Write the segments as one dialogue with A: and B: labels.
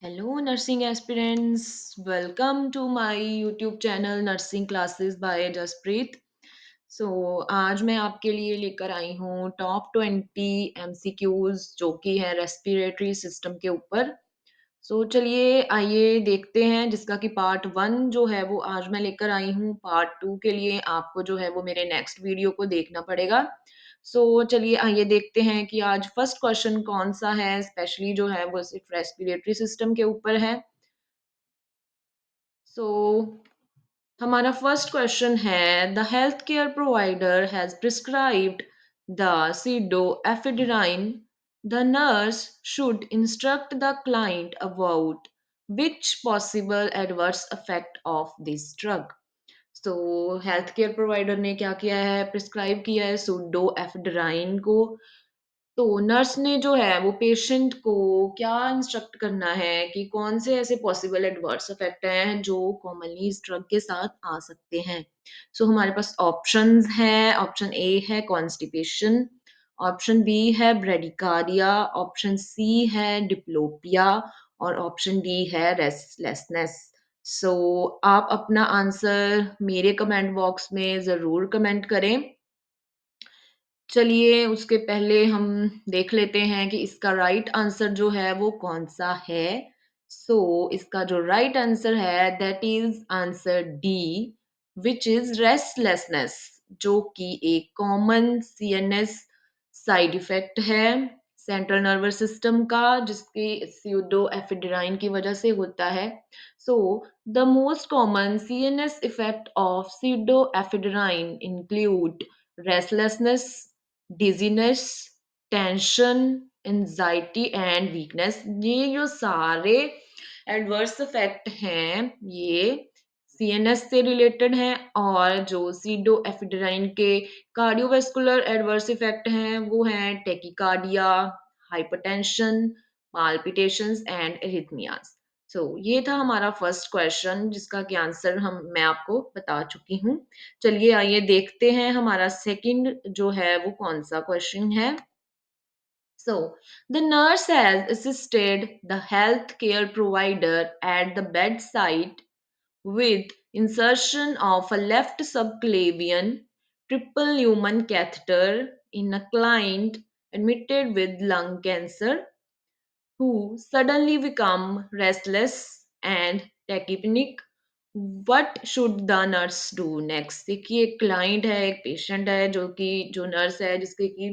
A: Hello, nursing aspirants. Welcome to my YouTube channel Nursing Classes by Jaspreet. आज मैं आपके लिए लेकर आई हूँ टॉप 20 एमसीक्यूज जो कि है रेस्पिरेटरी सिस्टम के ऊपर। चलिए आइए देखते हैं जिसका कि पार्ट 1 जो है वो आज मैं लेकर आई हूँ। पार्ट 2 के लिए आपको जो है वो मेरे नेक्स्ट वीडियो को देखना पड़ेगा। चलिए आइए देखते हैं कि आज फर्स्ट क्वेश्चन कौन-सा है, स्पेशली जो है वो सिर्फ रेस्पिरेटरी सिस्टम के ऊपर है। सो हमारा फर्स्ट क्वेश्चन है the health care provider has prescribed the pseudoephedrine. The nurse should instruct the client about which possible adverse effect of this drug. तो हेल्थ केयर प्रोवाइडर ने क्या किया है, प्रिस्क्राइब किया है सूडोएफेड्राइन को। तो नर्स ने जो है वो पेशेंट को क्या इंस्ट्रक्ट करना है कि कौन से ऐसे पॉसिबल एडवर्स इफेक्ट हैं जो कॉमनली इस ड्रग के साथ आ सकते हैं। हमारे पास ऑप्शंस हैं। ऑप्शन ए है कॉन्स्टिपेशन, ऑप्शन बी है ब्रेडिकार्डिया, ऑप्शन सी है डिप्लोपिया और ऑप्शन डी है रेस्टलेसनेस। सो आप अपना आंसर मेरे कमेंट बॉक्स में ज़रूर कमेंट करें। चलिए उसके पहले हम देख लेते हैं कि इसका राइट आंसर जो है वो कौन-सा है। इसका जो राइट आंसर है that is answer D which is restlessness, जो कि एक कॉमन सीएनएस साइड इफेक्ट है सेंट्रल नर्वस सिस्टम का, जिसकी स्यूडोएफेड्राइन की वजह से होता है। So the most common CNS effect of pseudoephedrine include restlessness, dizziness, tension, anxiety and weakness. ये जो सारे एडवर्स इफेक्ट हैं ये सीएनएस से रिलेटेड हैं और जो सीडोएफिड्राइन के कार्डियोवास्कुलर एडवर्स इफेक्ट हैं वो हैं tachycardia, hypertension, palpitations and arrhythmias. ये था हमारा फर्स्ट क्वेश्चन जिसका कि आंसर हम मैं आपको बता चुकी हूँ। चलिए आइए देखते हैं हमारा सेकंड जो है वो कौन-सा क्वेश्चन है। The nurse has assisted the healthcare provider at the bedside with insertion of a left subclavian triple lumen catheter in a client admitted with lung cancer who suddenly become restless and tachypneic. What should the nurse do next? देखिए एक client है, एक patient है जो कि जो nurse है जिसके कि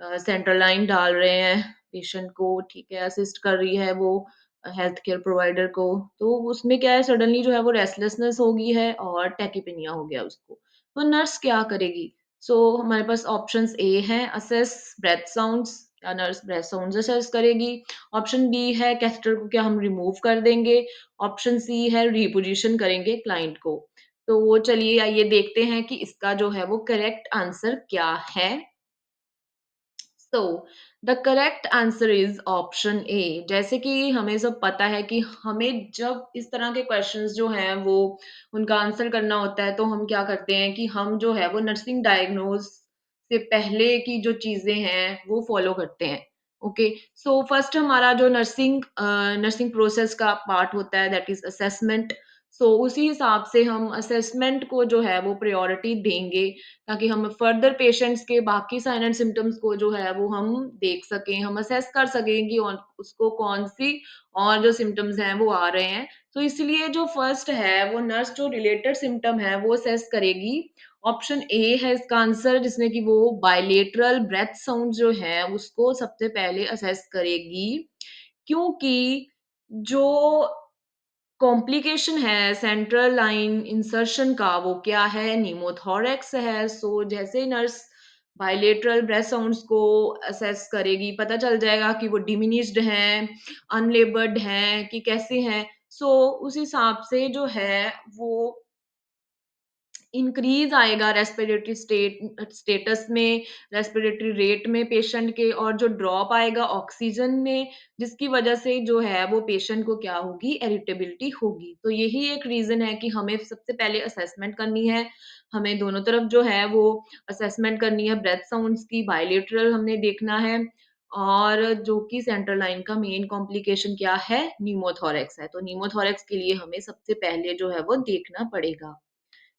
A: सेंट्रल लाइन डाल रहे हैं पेशेंट को, ठीक है, असिस्ट कर रही है वो हेल्थ केयर प्रोवाइडर को। तो उसमें क्या है सडनली जो है वो रेस्टलेसनेस हो गई है और टैकीपिनिया हो गया उसको। तो नर्स क्या करेगी? हमारे पास ऑप्शंस ए हैं असेस ब्रेथ साउंड्स, क्या नर्स ब्रेथ साउंड्स असेस करेगी? ऑप्शन बी है कैथेटर को क्या हम रिमूव कर देंगे? ऑप्शन सी है रिपोजिशन करेंगे क्लाइंट को। तो चलिए आइए देखते हैं कि इसका जो है वो करेक्ट आंसर क्या है। So the correct answer is option A. जैसे कि हमें सब पता है कि हमें जब इस तरह के क्वेश्चंस जो हैं वो उनका आंसर करना होता है तो हम क्या करते हैं कि हम जो है वो नर्सिंग डायग्नोज से पहले की जो चीजें हैं वो फॉलो करते हैं। ओके, फर्स्ट हमारा जो नर्सिंग प्रोसेस का पार्ट होता है दैट इज असेसमेंट। उसी हिसाब से हम असेसमेंट को जो है वो प्रायोरिटी देंगे ताकि हम फर्दर पेशेंट्स के बाकी साइन एंड सिम्पटम्स को जो है वो हम देख सकें, हम असेस कर सकें कि उसको कौन-सी और जो सिम्पटम्स हैं वो आ रहे हैं। तो इसलिए जो फर्स्ट है वो नर्स जो रिलेटेड सिम्पटम है वो असेस करेगी। ऑप्शन ए है इसका आंसर जिसमें कि वो बायलेटरल ब्रेथ साउंड जो है उसको सबसे पहले असेस करेगी। क्योंकि जो कॉम्प्लिकेशन है सेंट्रल लाइन इंसर्शन का वो क्या है? न्यूमोथोरैक्स है। जैसे ही नर्स बायलेटरल ब्रेथ साउंड्स को असेस करेगी, पता चल जाएगा कि वो डिमिनिश्ड हैं, अनलेबर्ड हैं कि कैसे हैं। उस हिसाब से जो है वो इंक्रीज़ आएगा रेस्पिरेटरी स्टेटस में, रेस्पिरेटरी रेट में पेशेंट के और जो ड्रॉप आएगा ऑक्सीजन में, जिसकी वजह से जो है वो पेशेंट को क्या होगी? इरिटेबिलिटी होगी। तो यही एक रीज़न है कि हमें सबसे पहले असेसमेंट करनी है। हमें दोनों तरफ जो है वो असेसमेंट करनी है ब्रेथ साउंड्स की, बायलेटरल हमने देखना है और जो कि सेंट्रल लाइन का मेन कॉम्प्लिकेशन क्या है? न्यूमोथोरैक्स है। तो न्यूमोथोरैक्स के लिए हमें सबसे पहले जो है वो देखना पड़ेगा।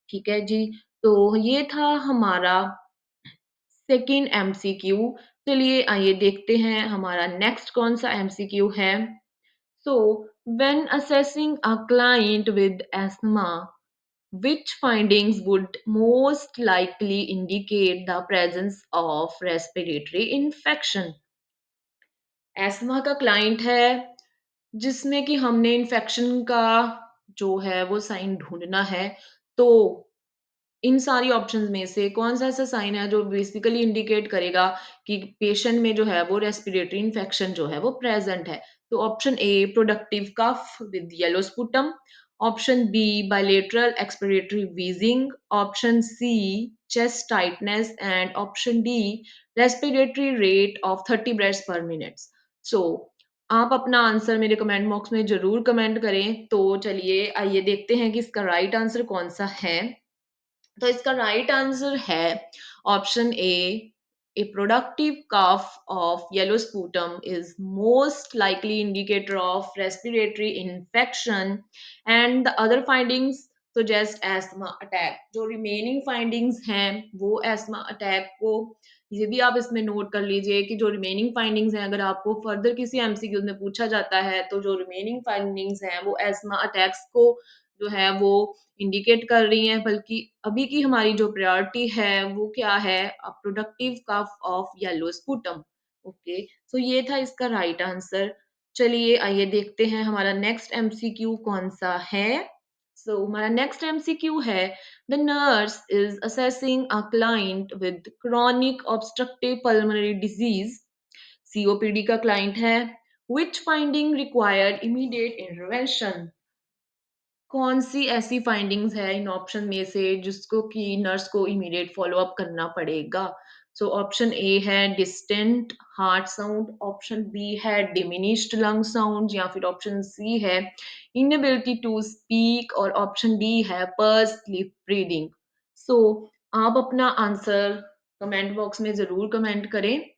A: ठीक है जी? तो ये था हमारा सेकंड एमसीक्यू। चलिए आइए देखते हैं हमारा नेक्स्ट कौन-सा एमसीक्यू है। So, when assessing a client with asthma, which findings would most likely indicate the presence of respiratory infection? ESMA का क्लाइंट है जिसमें कि हमने इन्फेक्शन का जो है वो साइन ढूंढना है। तो इन सारी ऑप्शंस में से कौन-सा ऐसा साइन है जो बेसिकली इंडिकेट करेगा कि पेशेंट में जो है वो रेस्पिरेटरी इन्फेक्शन जो है वो प्रेज़ेंट है? तो option A productive cough with yellow sputum, option B bilateral expiratory wheezing, option C chest tightness and option D respiratory rate of 30 breaths per minute. So आप अपना आंसर मेरे कमेंट बॉक्स में ज़रूर कमेंट करें। तो चलिए आइए देखते हैं कि इसका राइट आंसर कौन-सा है। तो इसका राइट आंसर है option A productive cough of yellow sputum is most likely indicator of respiratory infection and the other findings suggest asthma attack। जो रिमेनिंग फाइंडिंग्स हैं वो एस्मा अटैक को, ये भी आप इसमें नोट कर लीजिए कि जो रिमेनिंग फाइंडिंग्स हैं अगर आपको फर्दर किसी एमसीक्यू में पूछा जाता है तो जो रिमेनिंग फाइंडिंग्स हैं वो एस्मा अटैक्स को जो है वो इंडिकेट कर रही हैं, बल्कि अभी की हमारी जो प्रायोरिटी है वो क्या है? Productive cough of yellow sputum. Okay, so ये था इसका राइट आंसर। चलिए आइए देखते हैं हमारा नेक्स्ट एमसीक्यू कौन-सा है। सो हमारा नेक्स्ट एमसीक्यू है the nurse is assessing a client with chronic obstructive pulmonary disease, COPD का क्लाइंट है, which finding required immediate intervention. कौन-सी ऐसी फाइंडिंग्स है इन ऑप्शन में से जिसको कि नर्स को इमीडिएट फ़ॉलो अप करना पड़ेगा? सो ऑप्शन ए है distant heart sound, option B है डिमिनिश्ड लंग साउंड या फिर ऑप्शन सी है इनएबिलिटी टू स्पीक और ऑप्शन डी है पर्स लिप ब्रीथिंग। सो आप अपना आंसर कमेंट बॉक्स में ज़रूर कमेंट करें।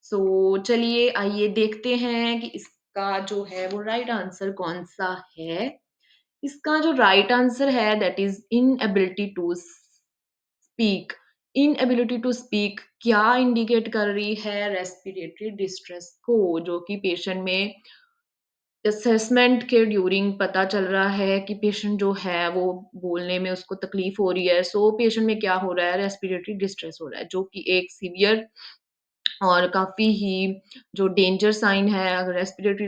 A: सो चलिए आइए देखते हैं कि इसका जो है वो राइट आंसर कौन-सा है। इसका जो राइट आंसर है that is inability to speak. Inability to speak क्या इंडिकेट कर रही है? रेस्पिरेटरी डिस्ट्रेस को, जो कि पेशेंट में असेसमेंट के ड्यूरिंग पता चल रहा है कि पेशेंट जो है वो बोलने में उसको तकलीफ हो रही है। सो पेशेंट में क्या हो रहा है? रेस्पिरेटरी डिस्ट्रेस हो रहा है, जो कि एक सीवियर और काफ़ी ही जो डेंजर साइन है। अगर रेस्पिरेटरी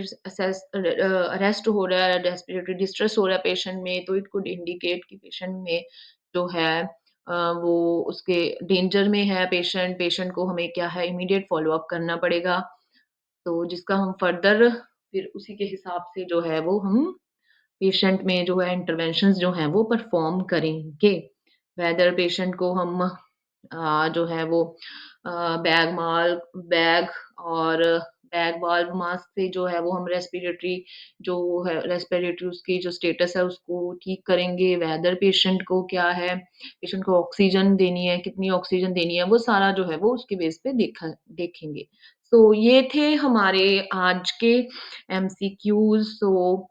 A: अरेस्ट हो रहा है, रेस्पिरेटरी डिस्ट्रेस हो रहा है पेशेंट में, तो इट कुड इंडिकेट कि पेशेंट में जो है वो उसके डेंजर में है पेशेंट। पेशेंट को हमें क्या है इमीडिएट फ़ॉलो अप करना पड़ेगा। तो जिसका हम फर्दर फिर उसी के हिसाब से जो है वो हम पेशेंट में जो है इंटरवेंशंस जो हैं वो परफ़ॉर्म करेंगे। वेदर पेशेंट को हम जो है वो बैग और बैग वाल्व मास्क से जो है वो हम रेस्पिरेटरी जो है रेस्पिरेटरी उसकी जो स्टेटस है उसको ठीक करेंगे। वेदर पेशेंट को क्या है, पेशेंट को ऑक्सीजन देनी है, कितनी ऑक्सीजन देनी है, वो सारा जो है वो उसके बेस पे देखेंगे। सो ये थे हमारे आज के MCQs. So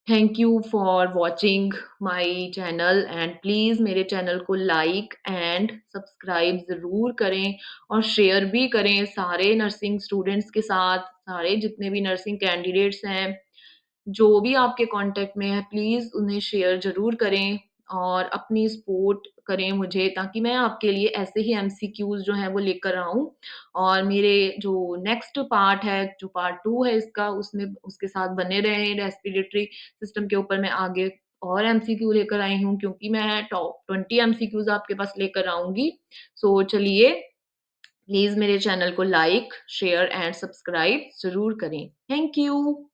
A: thank you for watching my channel and please मेरे चैनल को लाइक एंड सब्सक्राइब ज़रूर करें और शेयर भी करें सारे नर्सिंग स्टूडेंट्स के साथ, सारे जितने भी नर्सिंग कैंडिडेट्स हैं। जो भी आपके कॉन्टेक्ट में है प्लीज़ उन्हें शेयर ज़रूर करें और अपनी सपोर्ट करें मुझे, ताकि मैं आपके लिए ऐसे ही एमसीक्यूज़ जो हैं वो लेकर आऊँ और मेरे जो नेक्स्ट पार्ट है, जो पार्ट 2 है इसका, उसमें उसके साथ बने रहें। रेस्पिरेटरी सिस्टम के ऊपर मैं आगे और एमसीक्यू लेकर आई हूँ, क्योंकि मैं टॉप 20 एमसीक्यूज़ आपके पास लेकर आऊँगी। सो चलिए प्लीज़ मेरे चैनल को लाइक, शेयर एंड सब्सक्राइब ज़रूर करें। Thank you.